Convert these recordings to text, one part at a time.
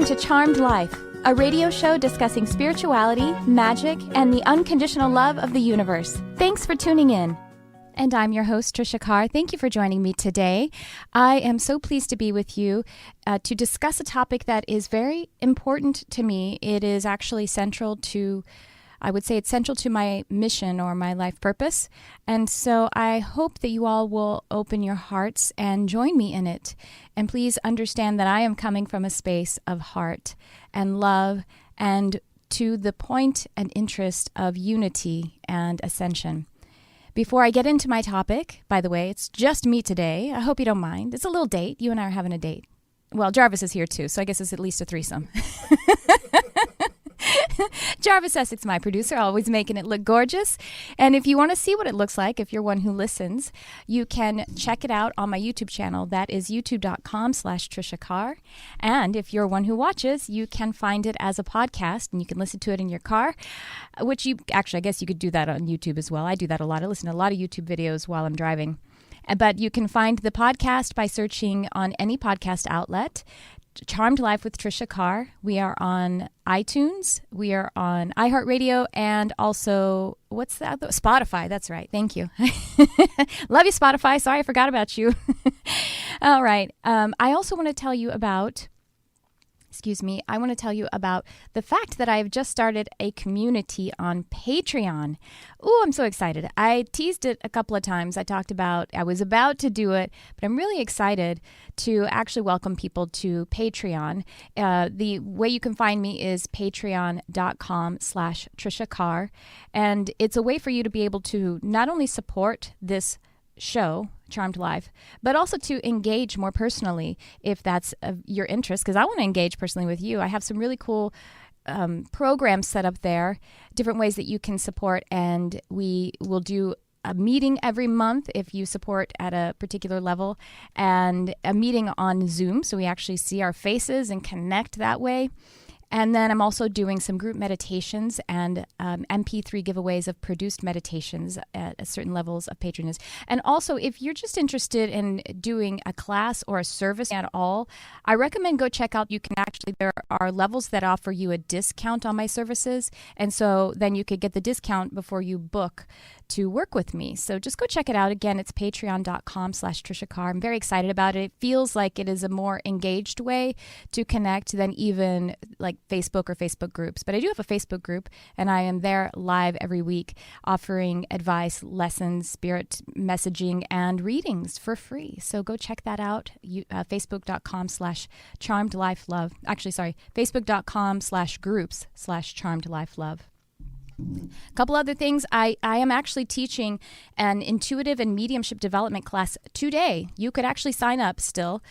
Welcome to Charmed Life, a radio show discussing spirituality, magic, and the unconditional love of the universe. Thanks for tuning in. And I'm your host, Tricia Carr. Thank you for joining me today. I am so pleased to be with you to discuss a topic that is very important to me. It is actually central to, I would say it's central to my mission or my life purpose. And so I hope that you all will open your hearts and join me in it. And please understand that I am coming from a space of heart and love and to the point and interest of unity and ascension. Before I get into my topic, by the way, it's just me today. I hope you don't mind. It's a little date. You and I are having a date. Well, Jarvis is here too, so I guess it's at least a threesome. Jarvis Essex, my producer, always making it look gorgeous. And if you want to see what it looks like, if you're one who listens, you can check it out on my YouTube channel. That is youtube.com/Tricia Carr. And if you're one who watches, you can find it as a podcast and you can listen to it in your car, which you actually, I guess you could do that on YouTube as well. I do that a lot. I listen to a lot of YouTube videos while I'm driving. But you can find the podcast by searching on any podcast outlet. Charmed Life with Tricia Carr. We are on iTunes. We are on iHeartRadio and also, what's that? Spotify. That's right. Thank you. Love you, Spotify. Sorry, I forgot about you. All right. I also want to tell you about, I want to tell you about the fact that I've just started a community on Patreon. Ooh, I'm so excited. I teased it a couple of times. I was about to do it, but I'm really excited to actually welcome people to Patreon. The way you can find me is patreon.com/Tricia Carr. And it's a way for you to be able to not only support this show, Charmed Life, but also to engage more personally if that's your interest, because I want to engage personally with you. I have some really cool programs set up there, different ways that you can support, and we will do a meeting every month if you support at a particular level, and a meeting on Zoom so we actually see our faces and connect that way. And then I'm also doing some group meditations and MP3 giveaways of produced meditations at certain levels of patronage. And also, if you're just interested in doing a class or a service at all, I recommend go check out. There are levels that offer you a discount on my services. And so then you could get the discount before you book to work with me. So just go check it out. Again, it's patreon.com/Tricia Carr. I'm very excited about it. It feels like it is a more engaged way to connect than even like Facebook or Facebook groups. But I do have a Facebook group, and I am there live every week offering advice, lessons, spirit messaging, and readings for free. So go check that out. Facebook.com/CharmedLifeLove. Facebook.com/groups/CharmedLifeLove. A couple other things. I am actually teaching an intuitive and mediumship development class today. You could actually sign up still.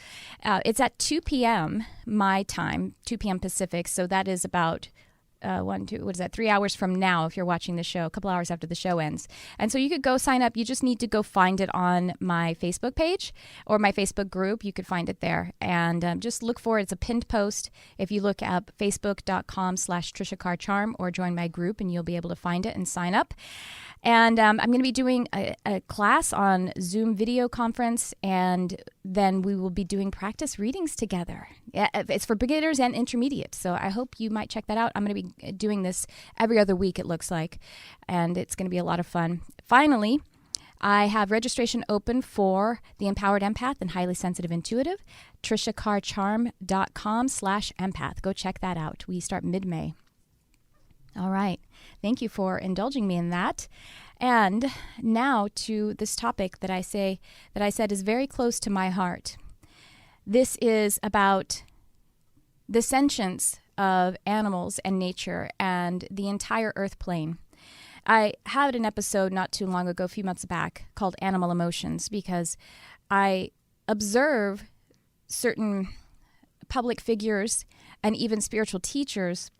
It's at 2 p.m. my time, 2 p.m. Pacific. So that is about 3 hours from now if you're watching the show, a couple hours after the show ends. And so you could go sign up. You just need to go find it on my Facebook page or my Facebook group. You could find it there. And just look for it. It's a pinned post. If you look up facebook.com/Tricia Carr Charm or join my group, and you'll be able to find it and sign up. And I'm going to be doing a class on Zoom video conference, and then we will be doing practice readings together. Yeah, it's for beginners and intermediate, so I hope you might check that out. I'm going to be doing this every other week, it looks like, and it's going to be a lot of fun. Finally, I have registration open for the Empowered Empath and Highly Sensitive Intuitive, TriciaCarrCharm.com/empath. Go check that out. We start mid-May. All right. Thank you for indulging me in that. And now to this topic that I said is very close to my heart. This is about the sentience of animals and nature and the entire earth plane. I had an episode not too long ago, a few months back, called Animal Emotions, because I observe certain public figures and even spiritual teachers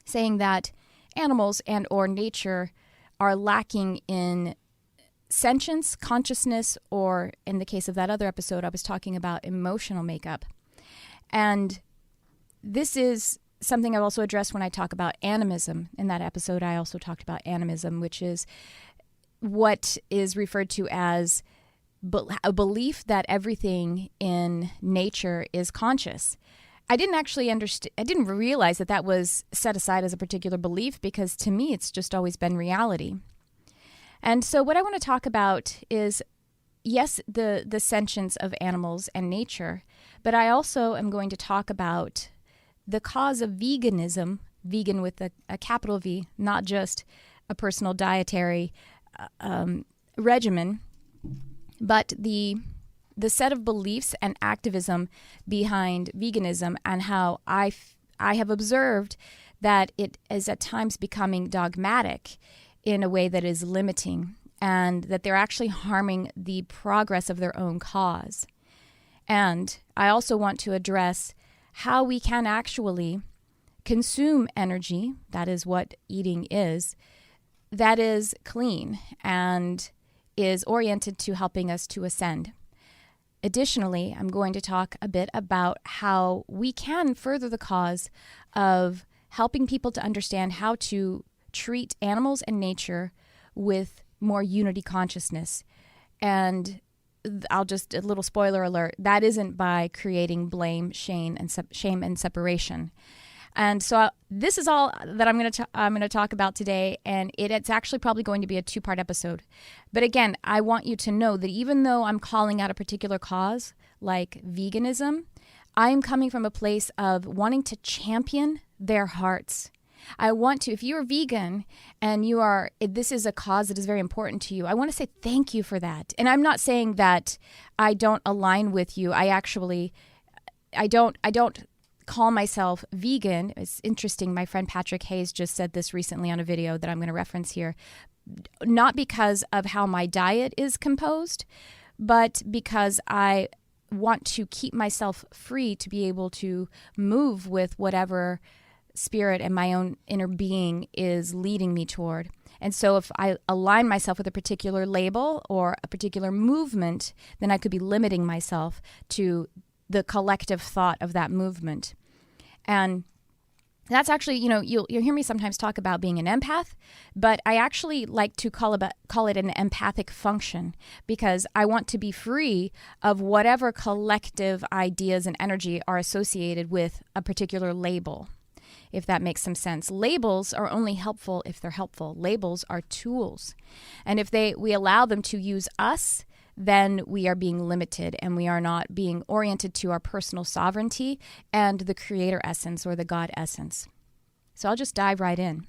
saying that animals and or nature are lacking in sentience, consciousness, or in the case of that other episode, I was talking about emotional makeup. And this is something I've also addressed when I talk about animism. In that episode, I also talked about animism, which is what is referred to as a belief that everything in nature is conscious. I didn't actually understand. I didn't realize that that was set aside as a particular belief, because to me, it's just always been reality. And so what I want to talk about is, yes, the sentience of animals and nature, but I also am going to talk about the cause of veganism, vegan with a capital V, not just a personal dietary regimen, but the set of beliefs and activism behind veganism, and how I have observed that it is at times becoming dogmatic in a way that is limiting, and that they're actually harming the progress of their own cause. And I also want to address how we can actually consume energy, that is what eating is, that is clean and is oriented to helping us to ascend. Additionally, I'm going to talk a bit about how we can further the cause of helping people to understand how to treat animals and nature with more unity consciousness. And I'll just, a little spoiler alert, that isn't by creating blame, shame, and separation. And so this is all that I'm going to talk about today, and it's actually probably going to be a 2-part episode. But again, I want you to know that even though I'm calling out a particular cause, like veganism, I'm coming from a place of wanting to champion their hearts. I want to, if you're vegan and this is a cause that is very important to you, I want to say thank you for that. And I'm not saying that I don't align with you. I don't call myself vegan. It's interesting. My friend Patrick Hayes just said this recently on a video that I'm going to reference here. Not because of how my diet is composed, but because I want to keep myself free to be able to move with whatever spirit and my own inner being is leading me toward. And so if I align myself with a particular label or a particular movement, then I could be limiting myself to the collective thought of that movement. And that's actually, you'll hear me sometimes talk about being an empath, but I actually like to call it an empathic function, because I want to be free of whatever collective ideas and energy are associated with a particular label, if that makes some sense. Labels are only helpful if they're helpful. Labels are tools. And if we allow them to use us, then we are being limited, and we are not being oriented to our personal sovereignty and the creator essence or the God essence. So I'll just dive right in.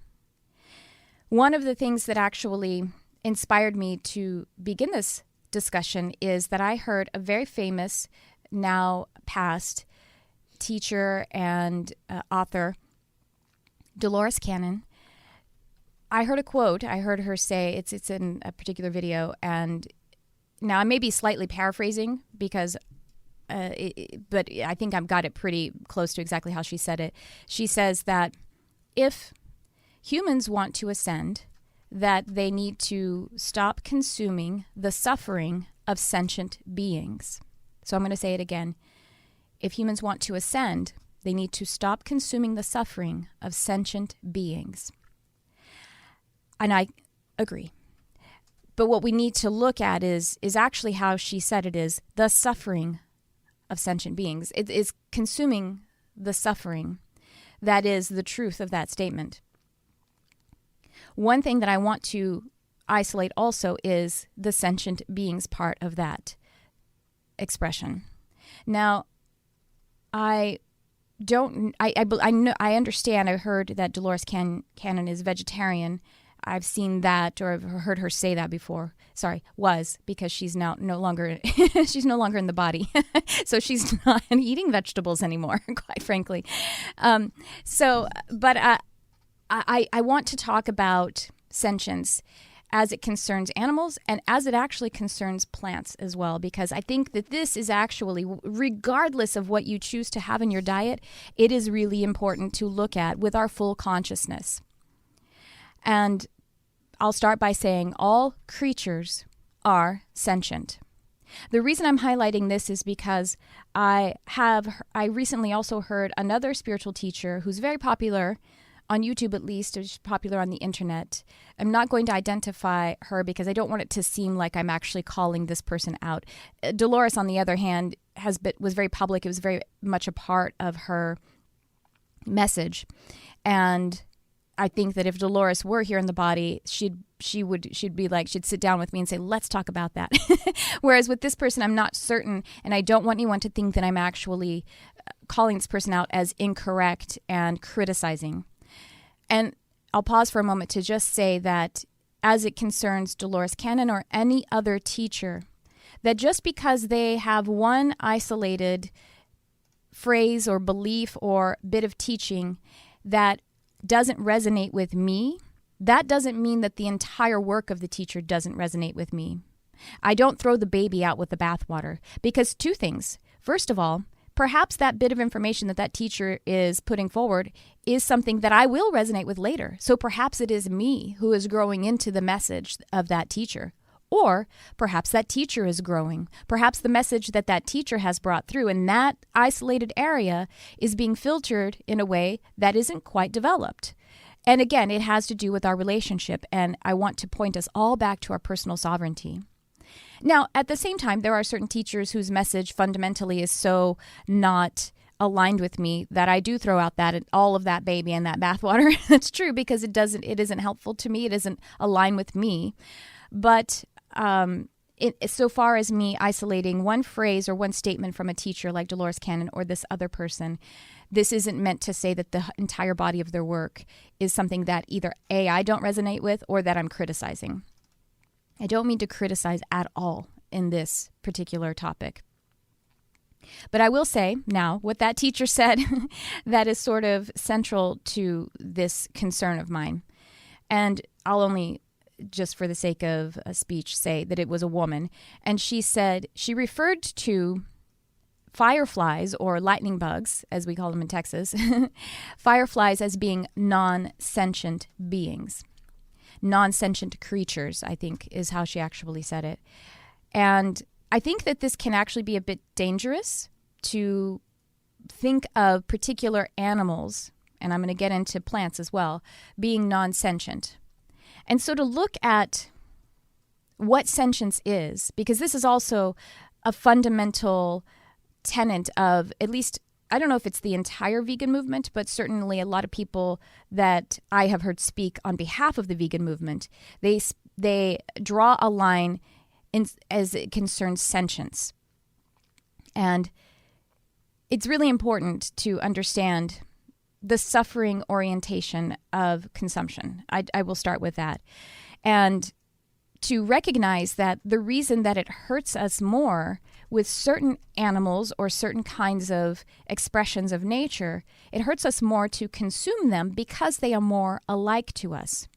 One of the things that actually inspired me to begin this discussion is that I heard a very famous, now past, teacher and author, Dolores Cannon. I heard a quote. I heard her say, it's in a particular video, and now I may be slightly paraphrasing because, but I think I've got it pretty close to exactly how she said it. She says that if humans want to ascend, that they need to stop consuming the suffering of sentient beings. So I'm going to say it again. If humans want to ascend, they need to stop consuming the suffering of sentient beings. And I agree. But what we need to look at is actually how she said it is, the suffering of sentient beings. It is consuming the suffering. That is the truth of that statement. One thing that I want to isolate also is the sentient beings part of that expression. Now, I understand. I heard that Dolores Cannon is vegetarian. I've seen that, or I've heard her say that before. Was, because she's now no longer she's no longer in the body, so she's not eating vegetables anymore. Quite frankly, I want to talk about sentience as it concerns animals and as it actually concerns plants as well, because I think that this is actually, regardless of what you choose to have in your diet, it is really important to look at with our full consciousness. And I'll start by saying all creatures are sentient. The reason I'm highlighting this is because I recently also heard another spiritual teacher who's very popular on YouTube at least, is popular on the internet. I'm not going to identify her because I don't want it to seem like I'm actually calling this person out. Dolores, on the other hand, was very public. It was very much a part of her message. And I think that if Dolores were here in the body, she'd sit down with me and say, let's talk about that. Whereas with this person, I'm not certain, and I don't want anyone to think that I'm actually calling this person out as incorrect and criticizing. And I'll pause for a moment to just say that as it concerns Dolores Cannon or any other teacher, that just because they have one isolated phrase or belief or bit of teaching that doesn't resonate with me, that doesn't mean that the entire work of the teacher doesn't resonate with me. I don't throw the baby out with the bathwater because two things. First of all, perhaps that bit of information that teacher is putting forward is something that I will resonate with later. So perhaps it is me who is growing into the message of that teacher. Or perhaps that teacher is growing. Perhaps the message that teacher has brought through in that isolated area is being filtered in a way that isn't quite developed. And again, it has to do with our relationship, and I want to point us all back to our personal sovereignty. Now, at the same time, there are certain teachers whose message fundamentally is so not aligned with me that I do throw out all of that baby and that bathwater. It's true because it isn't helpful to me. It isn't aligned with me. But so far as me isolating one phrase or one statement from a teacher like Dolores Cannon or this other person, this isn't meant to say that the entire body of their work is something that either A, I don't resonate with, or that I'm criticizing. I don't mean to criticize at all in this particular topic. But I will say now what that teacher said that is sort of central to this concern of mine. And I'll only, just for the sake of a speech, say that it was a woman. And she said, she referred to fireflies or lightning bugs, as we call them in Texas, fireflies as being non-sentient beings. Non-sentient creatures, I think, is how she actually said it. And I think that this can actually be a bit dangerous to think of particular animals, and I'm going to get into plants as well, being non-sentient. And so to look at what sentience is, because this is also a fundamental tenet of, at least, I don't know if it's the entire vegan movement, but certainly a lot of people that I have heard speak on behalf of the vegan movement, they draw a line as it concerns sentience. And it's really important to understand the suffering orientation of consumption. I will start with that. And to recognize that the reason that it hurts us more with certain animals or certain kinds of expressions of nature, it hurts us more to consume them because they are more alike to us.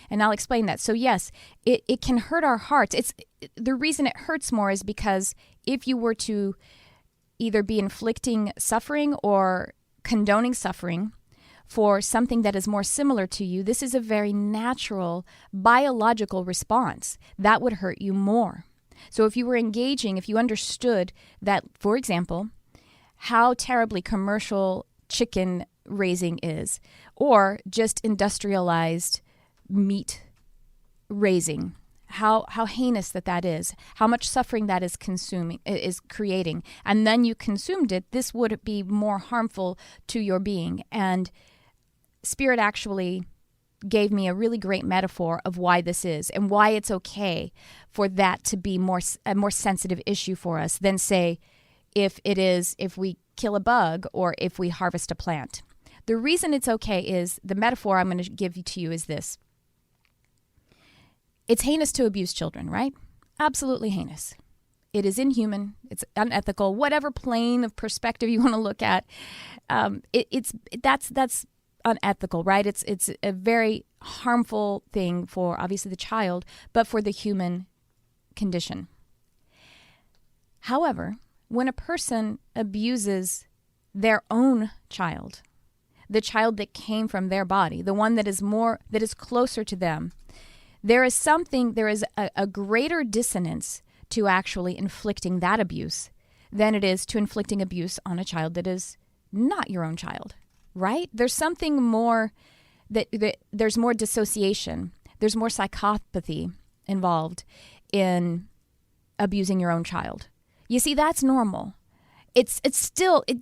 And I'll explain that. So yes, it can hurt our hearts. The reason it hurts more is because if you were to either be inflicting suffering or condoning suffering for something that is more similar to you, this is a very natural biological response. That would hurt you more. So if you were engaging, if you understood that, for example, how terribly commercial chicken raising is, or just industrialized meat raising, how heinous that is, how much suffering that is creating, and then you consumed it, this would be more harmful to your being. And Spirit actually gave me a really great metaphor of why this is and why it's okay for that to be a more sensitive issue for us than, say, if we kill a bug or if we harvest a plant. The reason it's okay is, the metaphor I'm going to give to you is this. It's heinous to abuse children, right? Absolutely heinous. It is inhuman. It's unethical. Whatever plane of perspective you want to look at, that's unethical, right? It's a very harmful thing for obviously the child, but for the human condition. However, when a person abuses their own child, the child that came from their body, the one that is closer to them, there is a greater dissonance to actually inflicting that abuse than it is to inflicting abuse on a child that is not your own child, right? There's something more that there's more dissociation, there's more psychopathy involved in abusing your own child. You see, that's normal. It's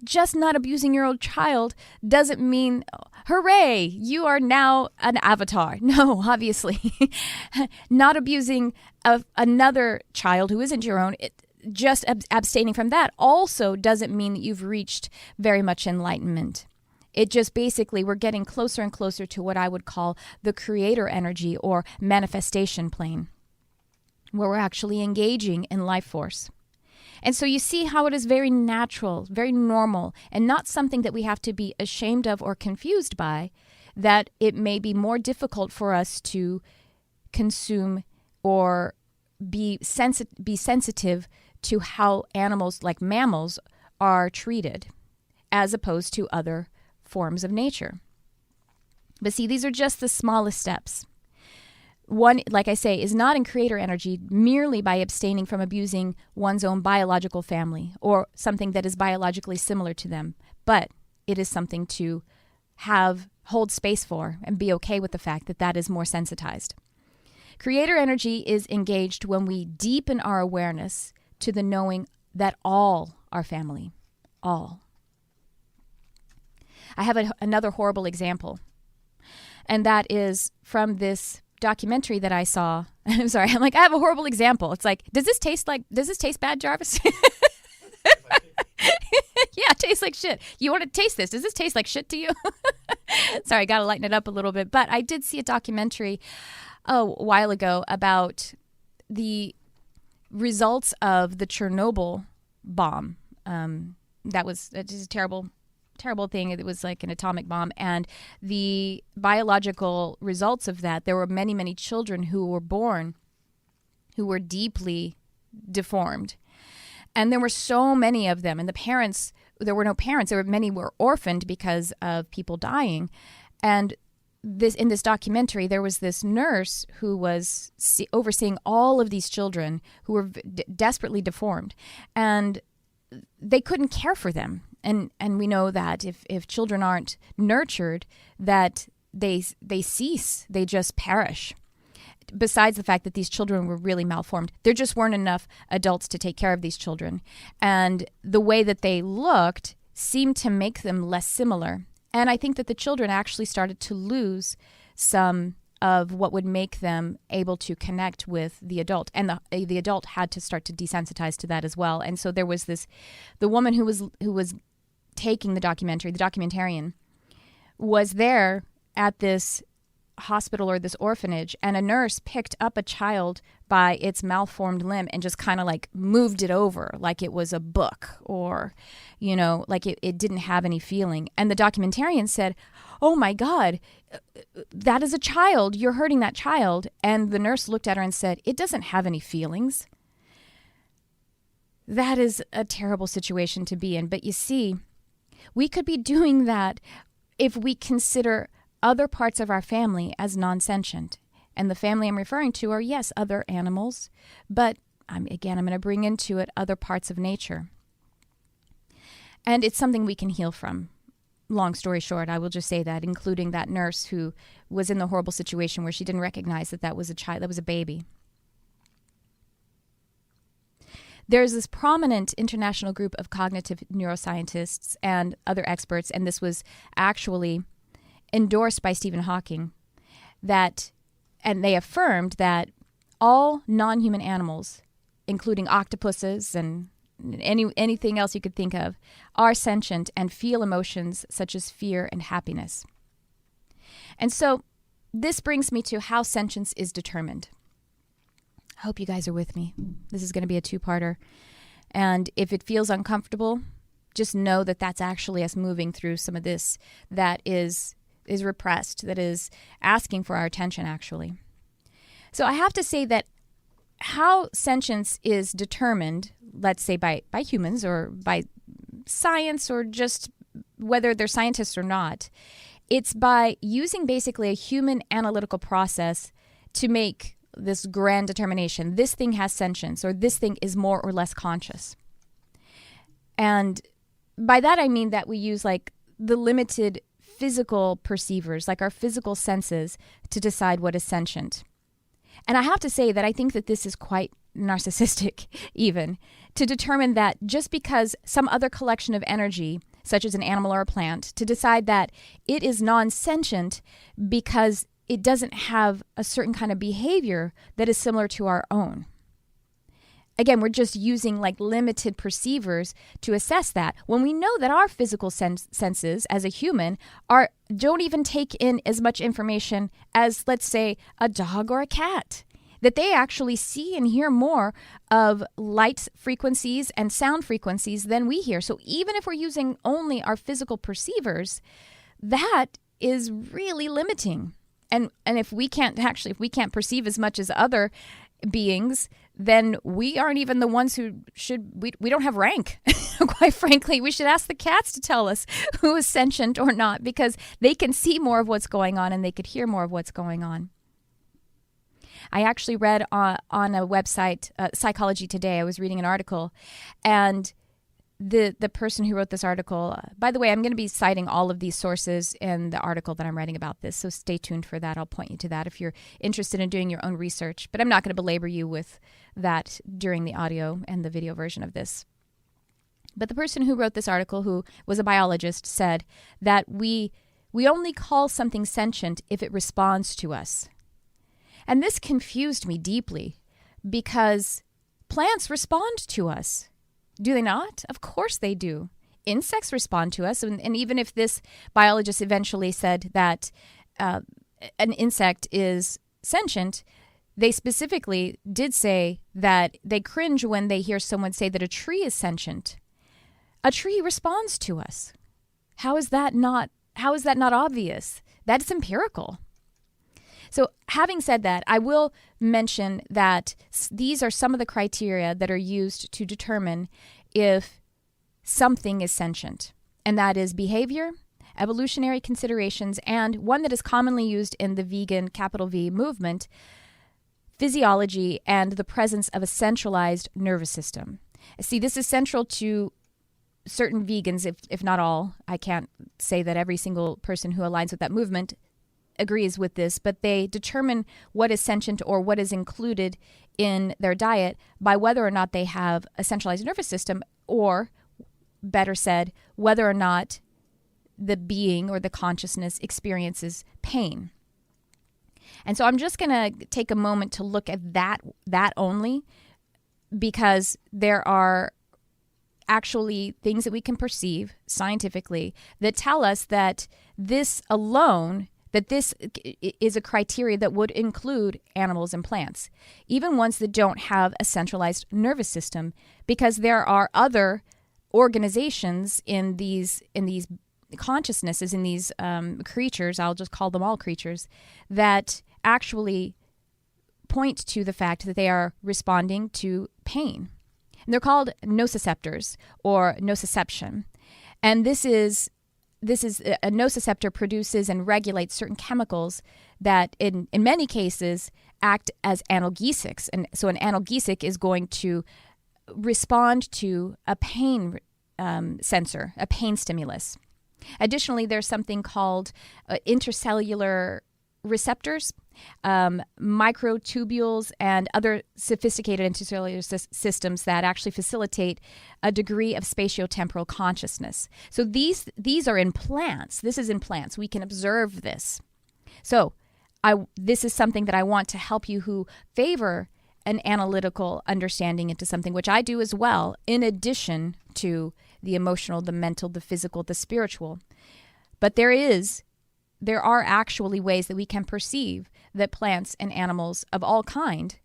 just not abusing your own child doesn't mean, hooray, you are now an avatar. No, obviously. Not abusing another child who isn't your own, just abstaining from that also doesn't mean that you've reached very much enlightenment. It just basically, we're getting closer and closer to what I would call the creator energy or manifestation plane, where we're actually engaging in life force. And so you see how it is very natural, very normal, and not something that we have to be ashamed of or confused by, that it may be more difficult for us to consume or be sensitive to how animals like mammals are treated as opposed to other forms of nature. But see, these are just the smallest steps. One, like I say, is not in creator energy merely by abstaining from abusing one's own biological family or something that is biologically similar to them, but it is something to hold space for and be okay with the fact that that is more sensitized. Creator energy is engaged when we deepen our awareness to the knowing that all are family, all. I have another horrible example, and that is from this documentary that I saw. I'm sorry. I'm like, I have a horrible example. It's like, does this taste bad, Jarvis? Yeah, it tastes like shit. You want to taste this? Does this taste like shit to you? Sorry, I got to lighten it up a little bit. But I did see a documentary a while ago about the results of the Chernobyl bomb. That was just a terrible thing. It was like an atomic bomb, and the biological results of that, there were many, many children who were born who were deeply deformed. And there were so many of them, and there were no parents. Many were orphaned because of people dying. And in this documentary, there was this nurse who was overseeing all of these children who were desperately deformed, and they couldn't care for them. And we know that if children aren't nurtured, that they cease, they just perish. Besides the fact that these children were really malformed, there just weren't enough adults to take care of these children. And the way that they looked seemed to make them less similar. And I think that the children actually started to lose some of what would make them able to connect with the adult. And the adult had to start to desensitize to that as well. And so there was the woman who was taking the documentarian, was there at this hospital or this orphanage, and a nurse picked up a child by its malformed limb and just kind of like moved it over like it was a book, or, like it didn't have any feeling. And the documentarian said, "Oh my God, that is a child. You're hurting that child." And the nurse looked at her and said, "It doesn't have any feelings." That is a terrible situation to be in. But you see, we could be doing that if we consider other parts of our family as non-sentient. And the family I'm referring to are, yes, other animals, but I'm going to bring into it other parts of nature. And it's something we can heal from. Long story short, I will just say that, including that nurse who was in the horrible situation where she didn't recognize that was a child, that was a baby. There's this prominent international group of cognitive neuroscientists and other experts, and this was actually endorsed by Stephen Hawking, and they affirmed that all non-human animals, including octopuses and anything else you could think of, are sentient and feel emotions such as fear and happiness. And so this brings me to how sentience is determined. I hope you guys are with me. This is going to be a two-parter. And if it feels uncomfortable, just know that that's actually us moving through some of this that is repressed, that is asking for our attention, actually. So I have to say that how sentience is determined, let's say by humans or by science, or just whether they're scientists or not, it's by using basically a human analytical process to make this grand determination. This thing has sentience, or this thing is more or less conscious. And by that I mean that we use like the limited physical perceivers, like our physical senses, to decide what is sentient. And I have to say that I think that this is quite narcissistic, even, to determine that just because some other collection of energy, such as an animal or a plant, to decide that it is non-sentient because it doesn't have a certain kind of behavior that is similar to our own. Again, we're just using like limited perceivers to assess that, when we know that our physical senses as a human don't even take in as much information as, let's say, a dog or a cat. That they actually see and hear more of light frequencies and sound frequencies than we hear. So even if we're using only our physical perceivers, that is really limiting. And if we can't perceive as much as other beings, then we aren't even the ones who we don't have rank. Quite frankly, we should ask the cats to tell us who is sentient or not, because they can see more of what's going on and they could hear more of what's going on. I actually read on a website, Psychology Today, I was reading an article, and the person who wrote this article, by the way, I'm going to be citing all of these sources in the article that I'm writing about this, so stay tuned for that. I'll point you to that if you're interested in doing your own research, but I'm not going to belabor you with that during the audio and the video version of this. But the person who wrote this article, who was a biologist, said that we only call something sentient if it responds to us. And this confused me deeply, because plants respond to us. Do they not? Of course they do. Insects respond to us. And even if this biologist eventually said that an insect is sentient, they specifically did say that they cringe when they hear someone say that a tree is sentient. A tree responds to us. How is that not obvious? That's empirical. So having said that, I will mention that these are some of the criteria that are used to determine if something is sentient. And that is behavior, evolutionary considerations, and one that is commonly used in the vegan, capital V, movement, physiology, and the presence of a centralized nervous system. See, this is central to certain vegans, if not all. I can't say that every single person who aligns with that movement agrees with this, but they determine what is sentient or what is included in their diet by whether or not they have a centralized nervous system, or better said, whether or not the being or the consciousness experiences pain. And so I'm just going to take a moment to look at that only, because there are actually things that we can perceive scientifically that tell us that this alone, that this is a criteria that would include animals and plants, even ones that don't have a centralized nervous system, because there are other organizations in these consciousnesses, in these creatures, I'll just call them all creatures, that actually point to the fact that they are responding to pain. And they're called nociceptors or nociception. And this is a nociceptor produces and regulates certain chemicals that in many cases act as analgesics. And so an analgesic is going to respond to a pain sensor, a pain stimulus. Additionally, there's something called intercellular receptors, microtubules, and other sophisticated intercellular systems that actually facilitate a degree of spatiotemporal consciousness. So these are in plants. This is in plants. We can observe this. So this is something that I want to help you who favor an analytical understanding into something, which I do as well, in addition to the emotional, the mental, the physical, the spiritual. But there are actually ways that we can perceive that plants and animals of all kind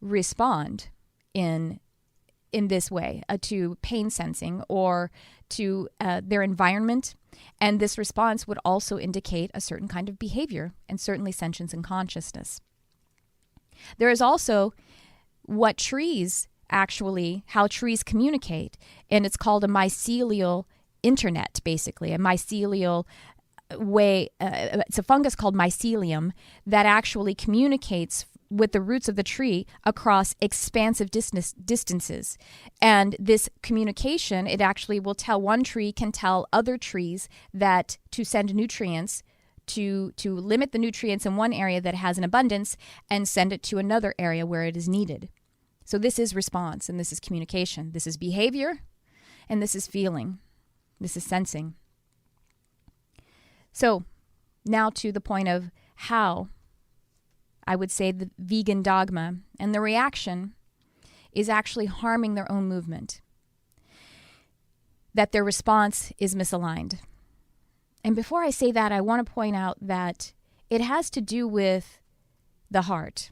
respond in this way to pain sensing or to their environment. And this response would also indicate a certain kind of behavior and certainly sentience and consciousness. There is also how trees communicate, and it's called a mycelial internet, basically, a mycelial way. It's a fungus called mycelium that actually communicates with the roots of the tree across expansive distances. And this communication, it actually will tell, one tree can tell other trees that to send nutrients, to limit the nutrients in one area that has an abundance and send it to another area where it is needed. So this is response, and this is communication. This is behavior, and this is feeling. This is sensing. So now to the point of how I would say the vegan dogma and the reaction is actually harming their own movement, that their response is misaligned. And before I say that, I want to point out that it has to do with the heart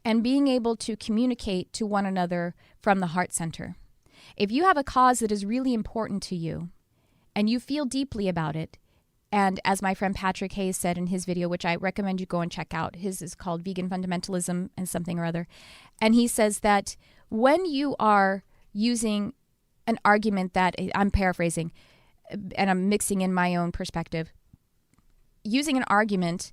and being able to communicate to one another from the heart center. If you have a cause that is really important to you and you feel deeply about it, and as my friend Patrick Hayes said in his video, which I recommend you go and check out, his is called Vegan Fundamentalism and something or other. And he says that when you are using an argument that, I'm paraphrasing, and I'm mixing in my own perspective, using an argument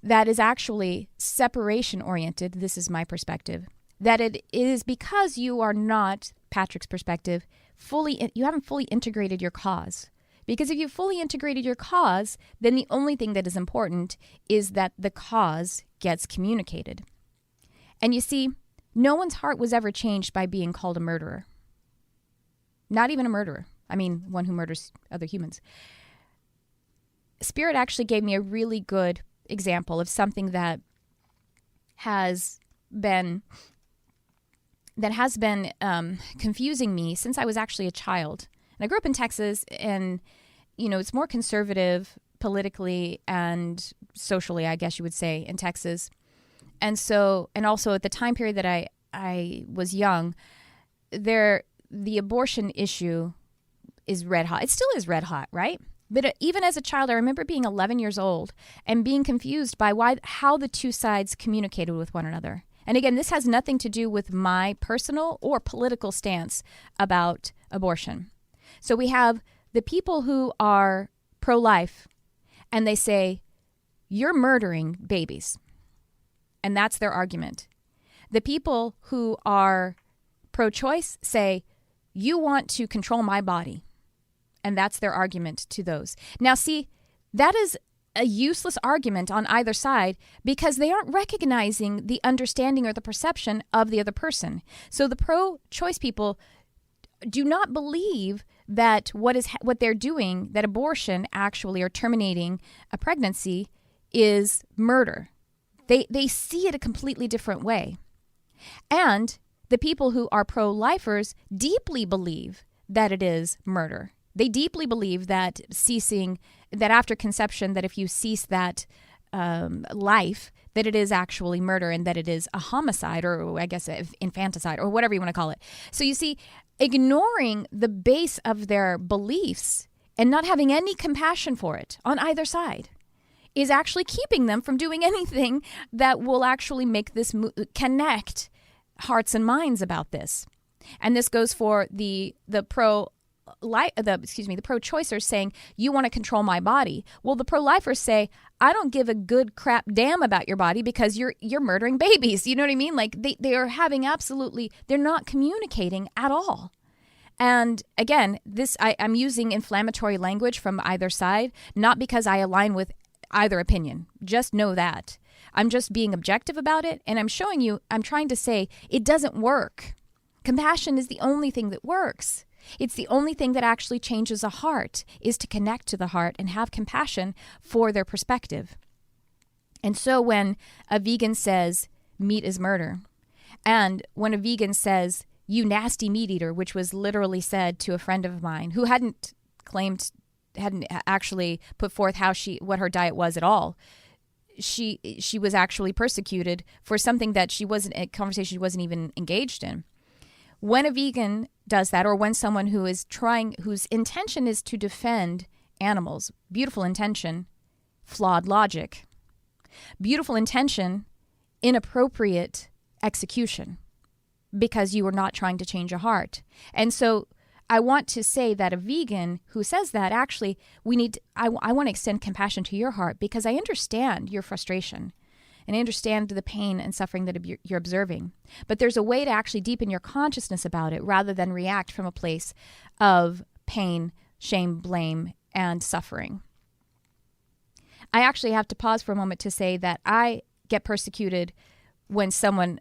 that is actually separation oriented, this is my perspective, that it is because you are not, Patrick's perspective, you haven't fully integrated your cause. Because if you fully integrated your cause, then the only thing that is important is that the cause gets communicated. And you see, no one's heart was ever changed by being called a murderer. Not even a murderer. I mean, one who murders other humans. Spirit actually gave me a really good example of something that has been confusing me since I was actually a child. And I grew up in Texas, and, it's more conservative politically and socially, I guess you would say, in Texas. And so, and also at the time period that I was young, the abortion issue is red hot. It still is red hot, right? But even as a child, I remember being 11 years old and being confused by how the two sides communicated with one another. And again, this has nothing to do with my personal or political stance about abortion. So we have the people who are pro-life, and they say, you're murdering babies. And that's their argument. The people who are pro-choice say, you want to control my body. And that's their argument to those. Now, see, that is a useless argument on either side because they aren't recognizing the understanding or the perception of the other person. So the pro-choice people do not believe that what they're doing, that abortion actually or terminating a pregnancy is murder. They see it a completely different way. And the people who are pro-lifers deeply believe that it is murder. They deeply believe that after conception, that if you cease that life, that it is actually murder and that it is a homicide or I guess infanticide or whatever you want to call it. So you see, ignoring the base of their beliefs and not having any compassion for it on either side is actually keeping them from doing anything that will actually make this connect hearts and minds about this. And this goes for the pro-choicers saying, you want to control my body. Well, the pro-lifers say, I don't give a good crap damn about your body because you're murdering babies. You know what I mean? Like they are having they're not communicating at all. And again, I'm using inflammatory language from either side, not because I align with either opinion. Just know that. I'm just being objective about it. And I'm trying to say it doesn't work. Compassion is the only thing that works. It's the only thing that actually changes a heart, is to connect to the heart and have compassion for their perspective. And so when a vegan says meat is murder, and when a vegan says, you nasty meat eater, which was literally said to a friend of mine who hadn't actually put forth what her diet was at all. She was actually persecuted for something that a conversation she wasn't even engaged in. When a vegan does that, or when someone whose intention is to defend animals, beautiful intention, flawed logic, beautiful intention, inappropriate execution, because you are not trying to change a heart. And so I want to say that a vegan who says that, actually, I want to extend compassion to your heart because I understand your frustration. and I understand the pain and suffering that you're observing. But there's a way to actually deepen your consciousness about it rather than react from a place of pain, shame, blame, and suffering. I actually have to pause for a moment to say that I get persecuted when someone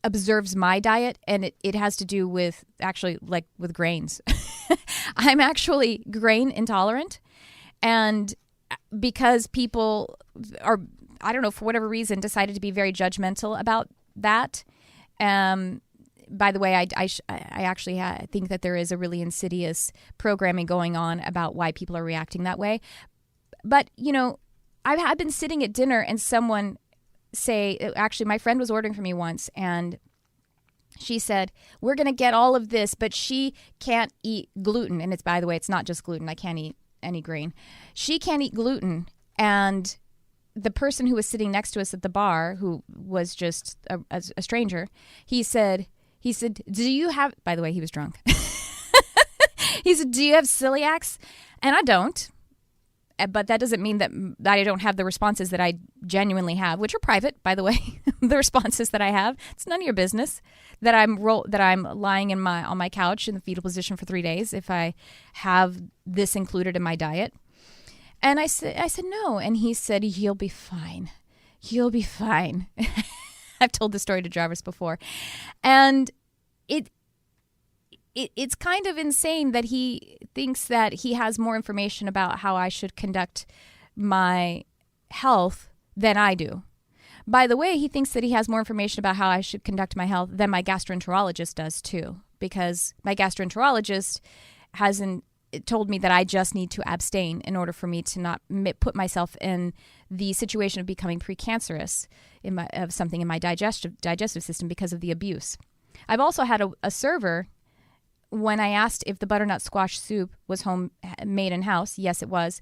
observes my diet, and it has to do with actually like with grains. I'm actually grain intolerant, and because people are, I don't know, for whatever reason, decided to be very judgmental about that. By the way, I actually think that there is a really insidious programming going on about why people are reacting that way. But, you know, I've been sitting at dinner and someone say, actually, my friend was ordering for me once, and she said, we're going to get all of this, but she can't eat gluten. And it's, by the way, it's not just gluten. I can't eat any grain. She can't eat gluten. And the person who was sitting next to us at the bar, who was just a stranger, he said, do you have, by the way, he was drunk. He said, do you have celiacs? And I don't. But that doesn't mean that I don't have the responses that I genuinely have, which are private, by the way. The responses that I have, it's none of your business that I'm lying on my couch in the fetal position for 3 days if I have this included in my diet. And I said no, and he said you'll be fine. You'll be fine. I've told this story to Jarvis before, and it's kind of insane that he thinks that he has more information about how I should conduct my health than I do. By the way, he thinks that he has more information about how I should conduct my health than my gastroenterologist does too, because my gastroenterologist hasn't told me that I just need to abstain in order for me to not put myself in the situation of becoming precancerous of something in my digestive system because of the abuse. I've also had a server. When I asked if the butternut squash soup was made in-house, yes, it was.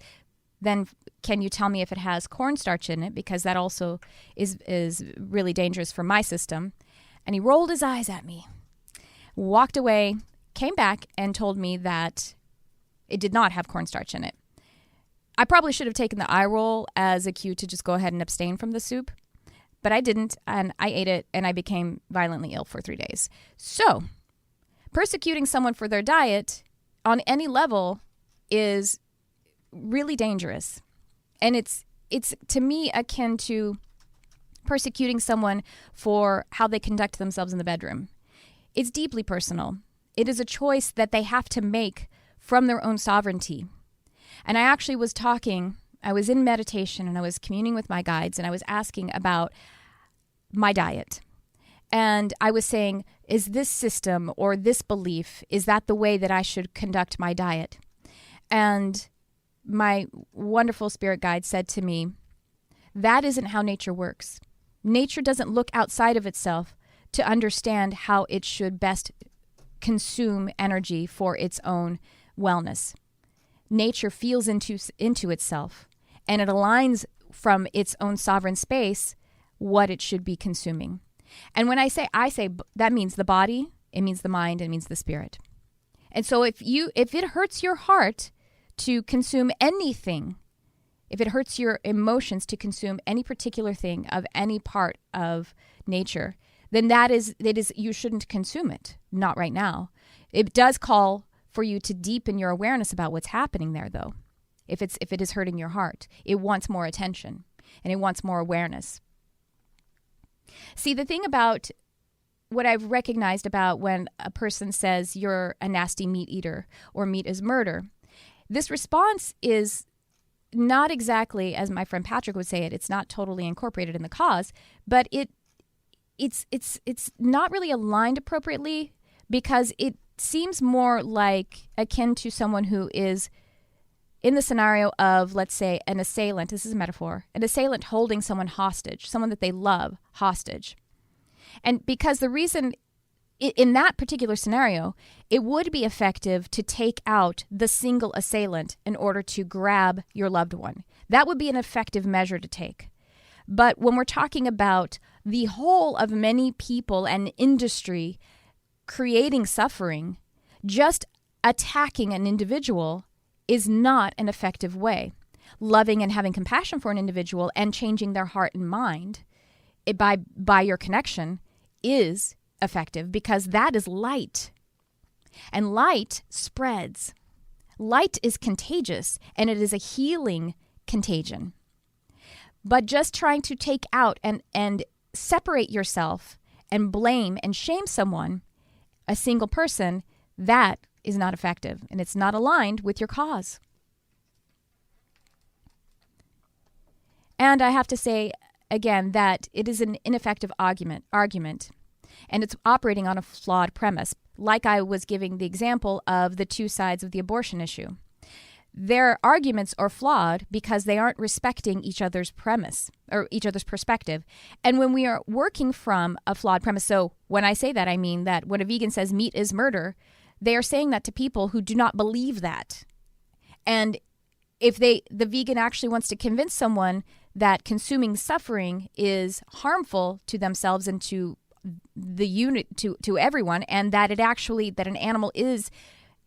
Then can you tell me if it has cornstarch in it? Because that also is really dangerous for my system. And he rolled his eyes at me, walked away, came back, and told me that it did not have cornstarch in it. I probably should have taken the eye roll as a cue to just go ahead and abstain from the soup. But I didn't, and I ate it, and I became violently ill for 3 days. So persecuting someone for their diet on any level is really dangerous. And it's to me akin to persecuting someone for how they conduct themselves in the bedroom. It's deeply personal. It is a choice that they have to make from their own sovereignty. And I actually I was in meditation and I was communing with my guides and I was asking about my diet. And I was saying, is this system or this belief, is that the way that I should conduct my diet? And my wonderful spirit guide said to me, that isn't how nature works. Nature doesn't look outside of itself to understand how it should best consume energy for its own wellness. Nature feels into itself, and it aligns from its own sovereign space what it should be consuming. And when I say that means the body, it means the mind, it means the spirit. And so if it hurts your heart to consume anything, if it hurts your emotions to consume any particular thing of any part of nature, then that is you shouldn't consume it. Not right now. It does call for you to deepen your awareness about what's happening there, though. If it is hurting your heart, it wants more attention and it wants more awareness. See, the thing about what I've recognized about when a person says you're a nasty meat eater or meat is murder, this response is not exactly, as my friend Patrick would say it, it's not totally incorporated in the cause, but it's not really aligned appropriately because it seems more like akin to someone who is in the scenario of, let's say, an assailant. This is a metaphor. An assailant holding someone hostage, someone that they love hostage. And because the reason in that particular scenario, it would be effective to take out the single assailant in order to grab your loved one. That would be an effective measure to take. But when we're talking about the whole of many people and industry creating suffering, just attacking an individual is not an effective way. loving and having compassion for an individual and changing their heart and mind by your connection is effective, because that is light. And light spreads. Light is contagious, and it is a healing contagion. But just trying to take out and separate yourself and blame and shame someone, a single person, that is not effective, and it's not aligned with your cause. And I have to say again that it is an ineffective argument, and it's operating on a flawed premise. Like I was giving the example of the two sides of the abortion issue. Their arguments are flawed because they aren't respecting each other's premise or each other's perspective. And when we are working from a flawed premise, so when I say that, I mean that when a vegan says meat is murder, they are saying that to people who do not believe that. And if the vegan actually wants to convince someone that consuming suffering is harmful to themselves and to the unit, to everyone, and that that an animal is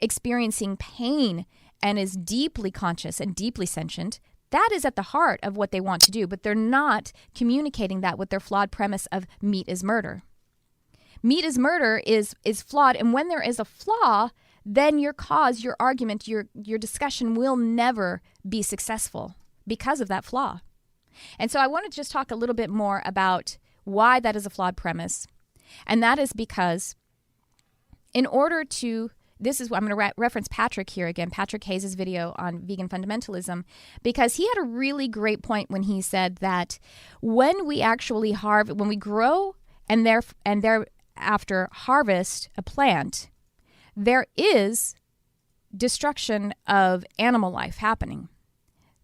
experiencing pain and is deeply conscious and deeply sentient, that is at the heart of what they want to do. But they're not communicating that with their flawed premise of meat is murder. Meat is murder is flawed, and when there is a flaw, then your cause, your argument, your discussion will never be successful because of that flaw. And so I want to just talk a little bit more about why that is a flawed premise. And that is because in order to, I'm going to reference Patrick here again, Patrick Hayes' video on vegan fundamentalism, because he had a really great point when he said that when we actually when we grow and thereafter harvest a plant, there is destruction of animal life happening.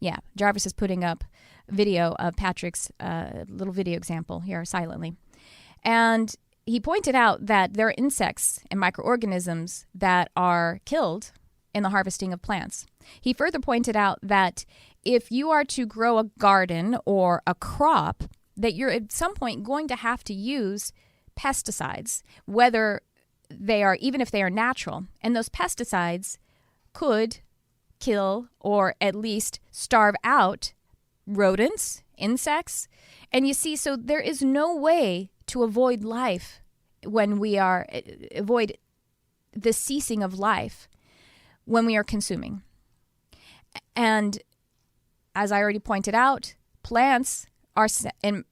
Yeah, Jarvis is putting up video of Patrick's little video example here silently. And he pointed out that there are insects and microorganisms that are killed in the harvesting of plants. He further pointed out that if you are to grow a garden or a crop, that you're at some point going to have to use pesticides, even if they are natural. And those pesticides could kill or at least starve out rodents, insects. And you see, so there is no way to avoid life when we avoid the ceasing of life when we are consuming. And as I already pointed out, plants are, I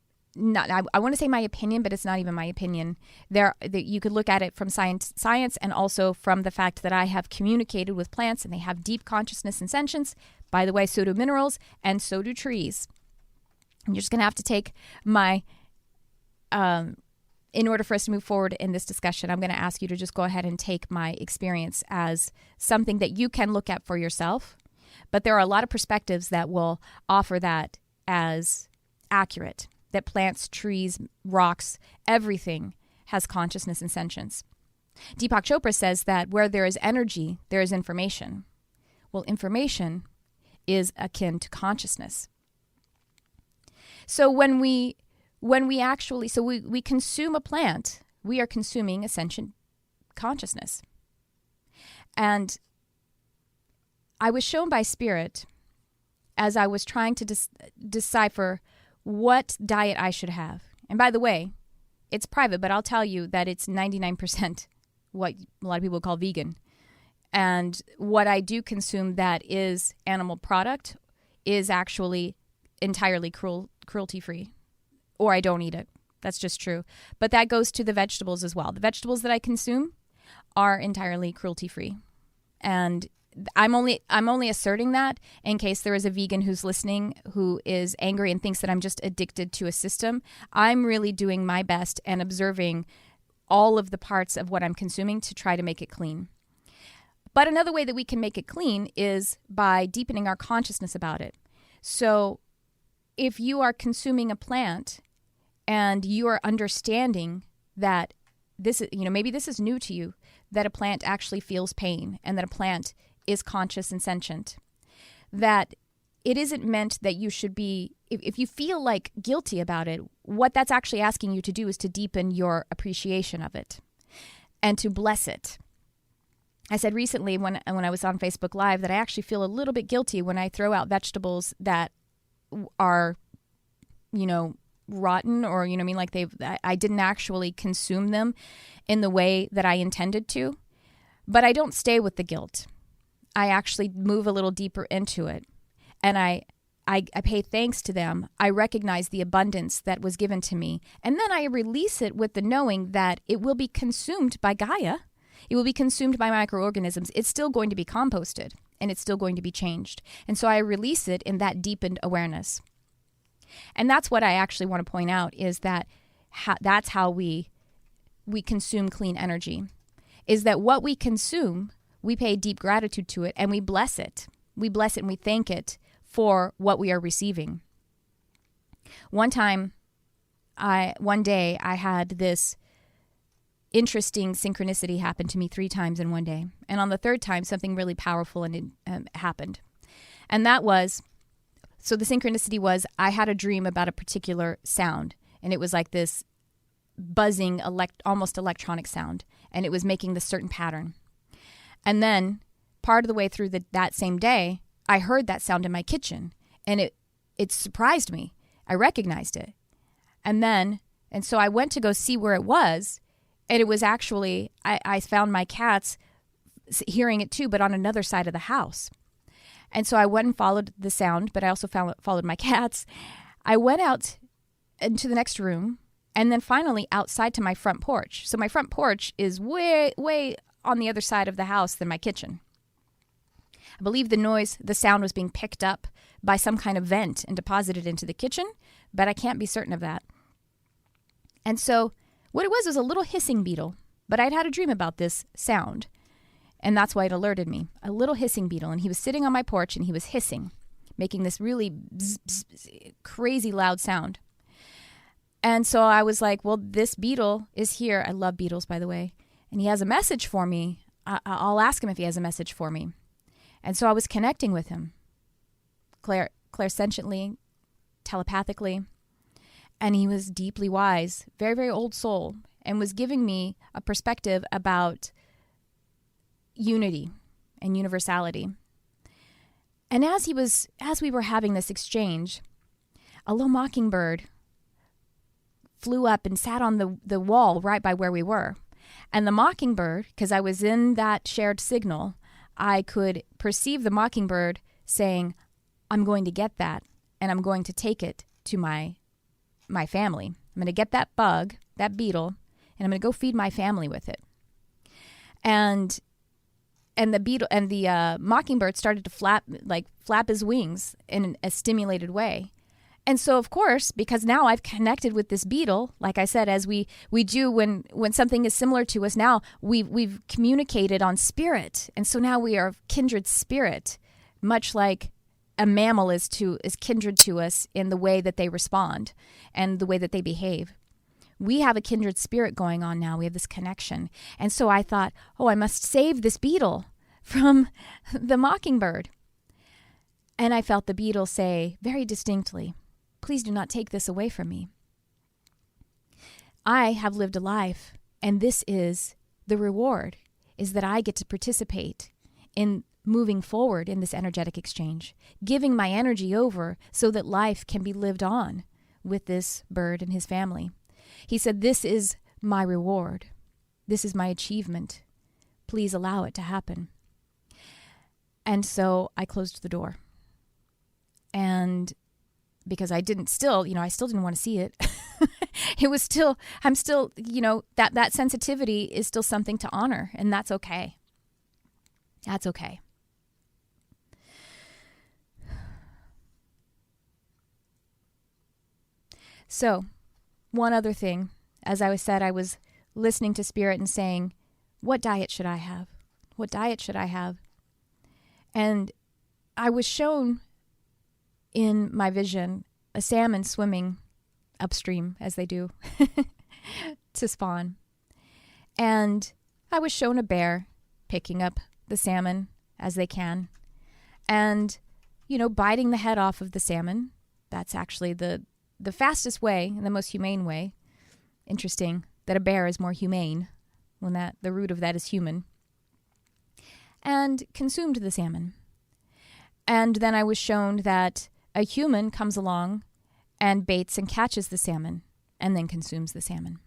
want to say my opinion, but it's not even my opinion. You could look at it from science and also from the fact that I have communicated with plants and they have deep consciousness and sentience. By the way, so do minerals and so do trees. And you're just going to have to take my, in order for us to move forward in this discussion, I'm going to ask you to just go ahead and take my experience as something that you can look at for yourself. But there are a lot of perspectives that will offer that as accurate, that plants, trees, rocks, everything has consciousness and sentience. Deepak Chopra says that where there is energy, there is information. Well, information is akin to consciousness. So when we consume a plant, we are consuming a sentient consciousness. And I was shown by Spirit as I was trying to decipher what diet I should have. And by the way, it's private, but I'll tell you that it's 99% what a lot of people call vegan. And what I do consume that is animal product is actually entirely cruelty-free, or I don't eat it. That's just true. But that goes to the vegetables as well. The vegetables that I consume are entirely cruelty-free. And I'm only asserting that in case there is a vegan who's listening who is angry and thinks that I'm just addicted to a system. I'm really doing my best and observing all of the parts of what I'm consuming to try to make it clean. But another way that we can make it clean is by deepening our consciousness about it. So if you are consuming a plant and you are understanding that this is, maybe this is new to you, that a plant actually feels pain and that a plant is conscious and sentient, that it isn't meant that you should be, if you feel like guilty about it, what that's actually asking you to do is to deepen your appreciation of it and to bless it. I said recently when I was on Facebook Live that I actually feel a little bit guilty when I throw out vegetables that are, rotten, or, like I didn't actually consume them in the way that I intended to. But I don't stay with the guilt. I actually move a little deeper into it. And I pay thanks to them. I recognize the abundance that was given to me. And then I release it with the knowing that it will be consumed by Gaia. It will be consumed by microorganisms. It's still going to be composted, and it's still going to be changed. And so I release it in that deepened awareness. And that's what I actually want to point out, is that that's how we consume clean energy, is that what we consume, we pay deep gratitude to it, and we bless it. We bless it and we thank it for what we are receiving. One day I had this interesting synchronicity happen to me 3 times in one day. And on the 3rd time, something really powerful happened. And that was, so the synchronicity was, I had a dream about a particular sound. And it was like this buzzing, almost electronic sound. And it was making this certain pattern. And then part of the way through that same day, I heard that sound in my kitchen. And it surprised me. I recognized it. And so I went to go see where it was. And it was actually, I found my cats hearing it too, but on another side of the house. And so I went and followed the sound, but I also followed my cats. I went out into the next room, and then finally outside to my front porch. So my front porch is way, way on the other side of the house than my kitchen. I believe the sound was being picked up by some kind of vent and deposited into the kitchen, but I can't be certain of that. And so what it was a little hissing beetle, but I'd had a dream about this sound, and that's why it alerted me. A little hissing beetle, and he was sitting on my porch, and he was hissing, making this really bzz, bzz, bzz, crazy loud sound. And so I was like, well, this beetle is here. I love beetles, by the way, and he has a message for me. I'll ask him if he has a message for me. And so I was connecting with him, clairsentiently, telepathically. And he was deeply wise, very, very old soul, and was giving me a perspective about unity and universality. And as we were having this exchange, a little mockingbird flew up and sat on the wall right by where we were. And the mockingbird, because I was in that shared signal, I could perceive the mockingbird saying, I'm going to get that, and I'm going to take it to my family. I'm going to get that bug, that beetle, and I'm going to go feed my family with it. And the mockingbird started to flap his wings in a stimulated way. And so, of course, because now I've connected with this beetle, like I said, as we do when something is similar to us, now we've communicated on spirit. And so now we are kindred spirit, much like a mammal is kindred to us in the way that they respond and the way that they behave. We have a kindred spirit going on now. We have this connection. And so I thought, I must save this beetle from the mockingbird. And I felt the beetle say very distinctly, please do not take this away from me. I have lived a life, and this is the reward, is that I get to participate in moving forward in this energetic exchange, giving my energy over so that life can be lived on with this bird and his family. He said, this is my reward. This is my achievement. Please allow it to happen. And so I closed the door. And because I still didn't want to see it. I'm still, that sensitivity is still something to honor, and that's okay. That's okay. So, one other thing, as I said, I was listening to Spirit and saying, what diet should I have? What diet should I have? And I was shown in my vision a salmon swimming upstream, as they do, to spawn. And I was shown a bear picking up the salmon as they can and, biting the head off of the salmon. That's actually the fastest way and the most humane way. Interesting that a bear is more humane when the root of that is human. and consumed the salmon. And then I was shown that a human comes along and baits and catches the salmon and then consumes the salmon.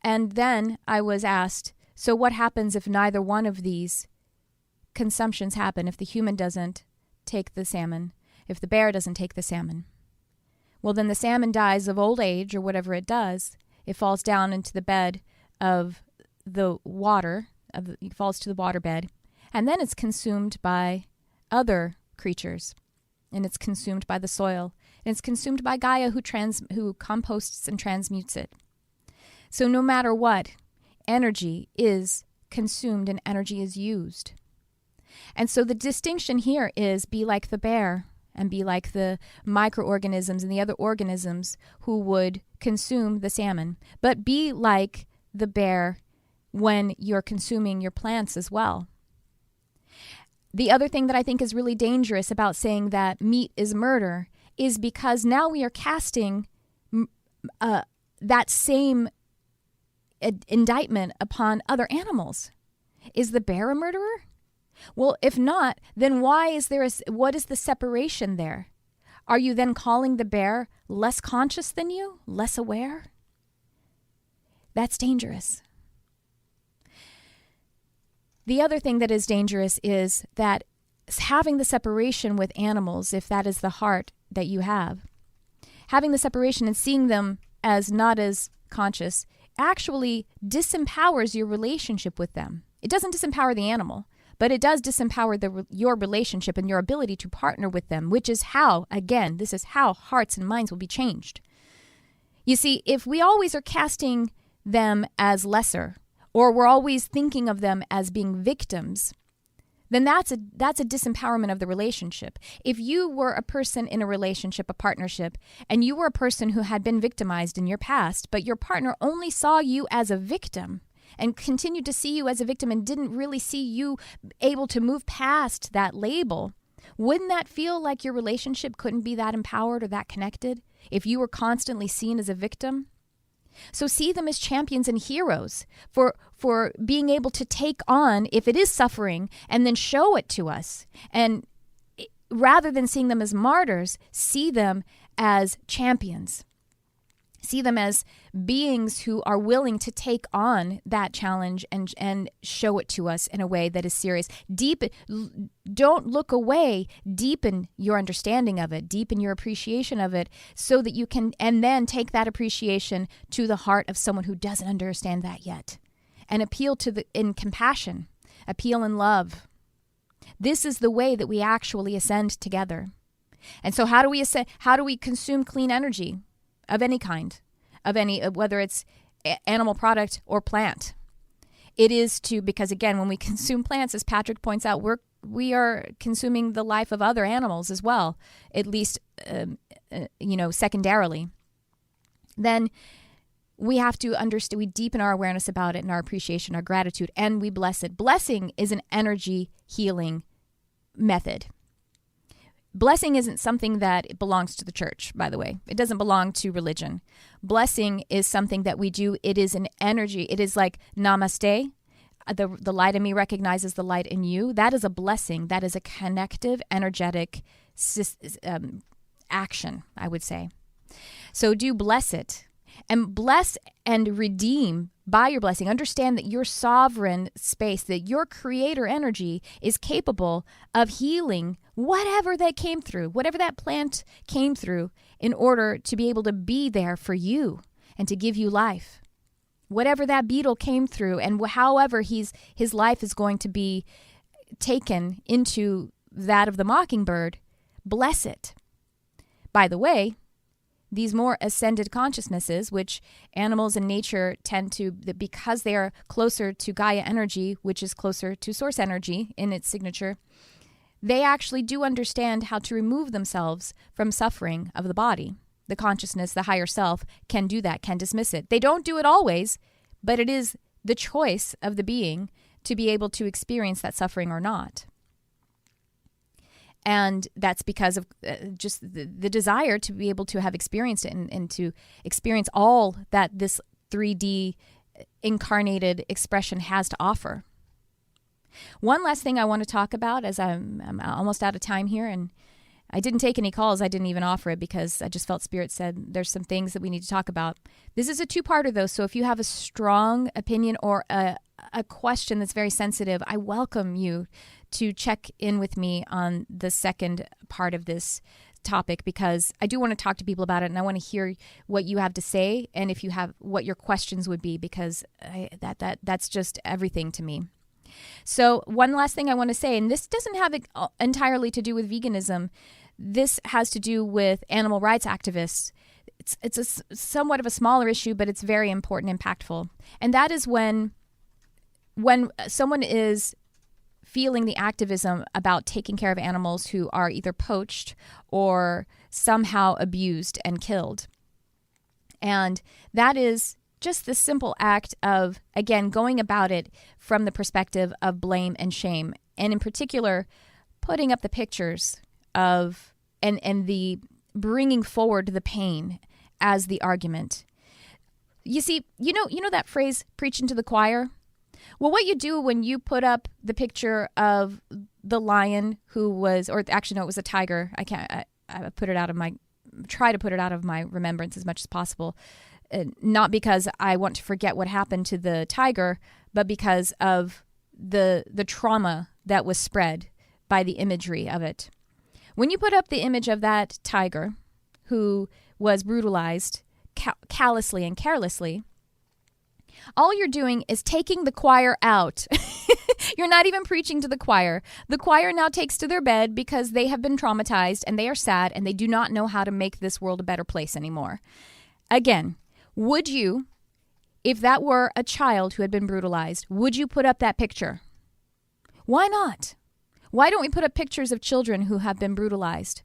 And then I was asked, so what happens if neither one of these consumptions happen, if the human doesn't take the salmon, if the bear doesn't take the salmon? Well, then the salmon dies of old age or whatever it does. It falls down into the bed of the water, it falls to the waterbed, and then it's consumed by other creatures, and it's consumed by the soil, and it's consumed by Gaia who composts and transmutes it. So no matter what, energy is consumed and energy is used. And so the distinction here is be like the bear and be like the microorganisms and the other organisms who would consume the salmon, but be like the bear when you're consuming your plants as well. The other thing that I think is really dangerous about saying that meat is murder is because now we are casting that same indictment upon other animals. Is the bear a murderer? Well, if not, then what is the separation there? Are you then calling the bear less conscious than you, less aware? That's dangerous. The other thing that is dangerous is that having the separation with animals, if that is the heart that you have, having the separation and seeing them as not as conscious actually disempowers your relationship with them. It doesn't disempower the animal, but it does disempower your relationship and your ability to partner with them, which is how, again, this is how hearts and minds will be changed. You see, if we always are casting them as lesser, or we're always thinking of them as being victims, then that's a disempowerment of the relationship. If you were a person in a relationship, a partnership, and you were a person who had been victimized in your past, but your partner only saw you as a victim and continued to see you as a victim and didn't really see you able to move past that label, wouldn't that feel like your relationship couldn't be that empowered or that connected if you were constantly seen as a victim? So see them as champions and heroes for being able to take on, if it is suffering, and then show it to us. And rather than seeing them as martyrs, see them as champions. See them as beings who are willing to take on that challenge and show it to us in a way that is serious. Don't look away. Deepen your understanding of it. Deepen your appreciation of it so that you can, and then take that appreciation to the heart of someone who doesn't understand that yet. And appeal in compassion. Appeal in love. This is the way that we actually ascend together. And so how do we ascend? How do we consume clean energy? Of any kind, whether it's animal product or plant. It is because again, when we consume plants, as Patrick points out, we are consuming the life of other animals as well, at least, secondarily. Then we have to understand, we deepen our awareness about it and our appreciation, our gratitude, and we bless it. Blessing is an energy healing method. Blessing isn't something that belongs to the church, by the way. It doesn't belong to religion. Blessing is something that we do. It is an energy. It is like namaste. The light in me recognizes the light in you. That is a blessing. That is a connective, energetic action, I would say. So do bless it. And bless and redeem by your blessing. Understand that your sovereign space, that your creator energy is capable of healing whatever that came through, whatever that plant came through, in order to be able to be there for you and to give you life. Whatever that beetle came through, and however his life is going to be taken into that of the mockingbird, bless it. By the way, these more ascended consciousnesses, which animals in nature tend to, because they are closer to Gaia energy, which is closer to source energy in its signature, they actually do understand how to remove themselves from suffering of the body. The consciousness, the higher self, can do that, can dismiss it. They don't do it always, but it is the choice of the being to be able to experience that suffering or not. And that's because of just the desire to be able to have experienced it and to experience all that this 3D incarnated expression has to offer. One last thing I want to talk about, as I'm almost out of time here, and I didn't take any calls. I didn't even offer it because I just felt Spirit said there's some things that we need to talk about. This is a two-parter, though, so if you have a strong opinion or a question that's very sensitive, I welcome you to check in with me on the second part of this topic, because I do want to talk to people about it, and I want to hear what you have to say, and if you have what your questions would be, because that's just everything to me. So one last thing I want to say, and this doesn't have it entirely to do with veganism. This has to do with animal rights activists. It's a somewhat of a smaller issue, but it's very important and impactful. And that is when someone is feeling the activism about taking care of animals who are either poached or somehow abused and killed. And that is just the simple act of, again, going about it from the perspective of blame and shame. And in particular, putting up the pictures of and the bringing forward the pain as the argument. You see, you know that phrase, preaching to the choir? Well, what you do when you put up the picture of the lion who was, or actually, no, it was a tiger. I try to put it out of my remembrance as much as possible. Not because I want to forget what happened to the tiger, but because of the trauma that was spread by the imagery of it. When you put up the image of that tiger who was brutalized callously and carelessly, all you're doing is taking the choir out. You're not even preaching to the choir. The choir now takes to their bed because they have been traumatized and they are sad and they do not know how to make this world a better place anymore. Again, would you, if that were a child who had been brutalized, would you put up that picture? Why not? Why don't we put up pictures of children who have been brutalized?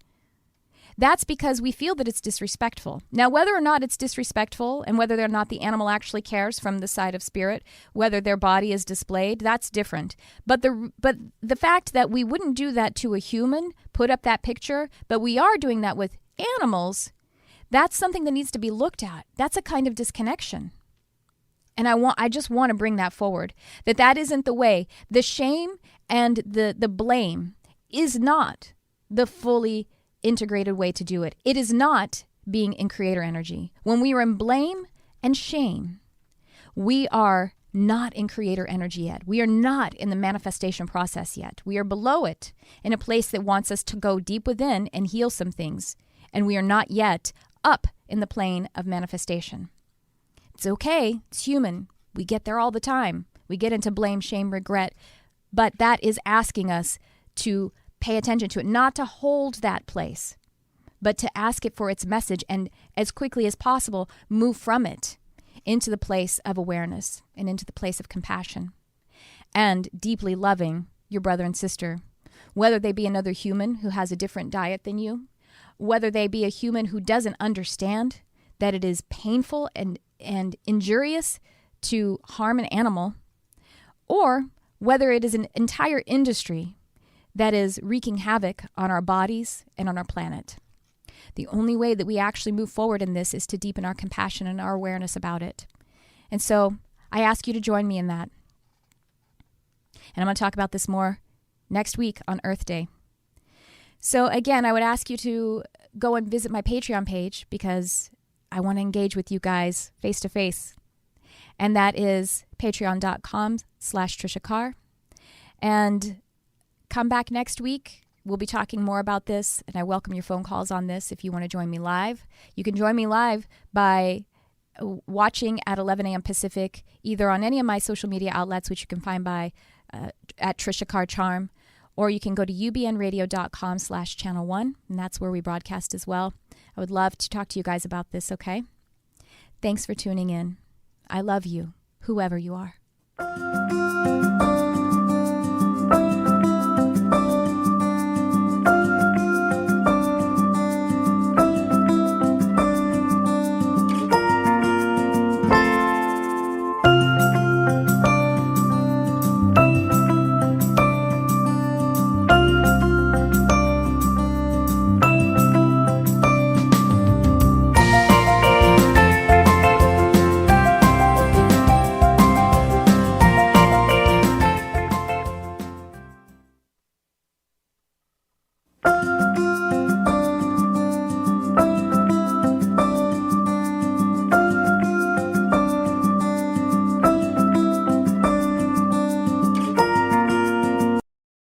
That's because we feel that it's disrespectful. Now, whether or not it's disrespectful and whether or not the animal actually cares from the side of spirit, whether their body is displayed, that's different. But the fact that we wouldn't do that to a human, put up that picture, but we are doing that with animals, that's something that needs to be looked at. That's a kind of disconnection. And I just want to bring that forward, that isn't the way. The shame and the blame is not the fully integrated way to do it. It is not being in creator energy. When we are in blame and shame, we are not in creator energy yet. We are not in the manifestation process yet. We are below it, in a place that wants us to go deep within and heal some things. And we are not yet up in the plane of manifestation. It's okay. It's human. We get there all the time. We get into blame, shame, regret. But that is asking us to pay attention to it, not to hold that place, but to ask it for its message and as quickly as possible move from it into the place of awareness and into the place of compassion and deeply loving your brother and sister, whether they be another human who has a different diet than you, whether they be a human who doesn't understand that it is painful and injurious to harm an animal, or whether it is an entire industry that is wreaking havoc on our bodies and on our planet. The only way that we actually move forward in this is to deepen our compassion and our awareness about it. And so I ask you to join me in that. And I'm going to talk about this more next week on Earth Day. So again, I would ask you to go and visit my Patreon page because I want to engage with you guys face to face. And that is patreon.com/Tricia Carr. And come back next week. We'll be talking more about this, and I welcome your phone calls on this if you want to join me live. You can join me live by watching at 11 a.m. Pacific, either on any of my social media outlets, which you can find by at Tricia Carr Charm, or you can go to ubnradio.com/channel1, and that's where we broadcast as well. I would love to talk to you guys about this, okay? Thanks for tuning in. I love you, whoever you are.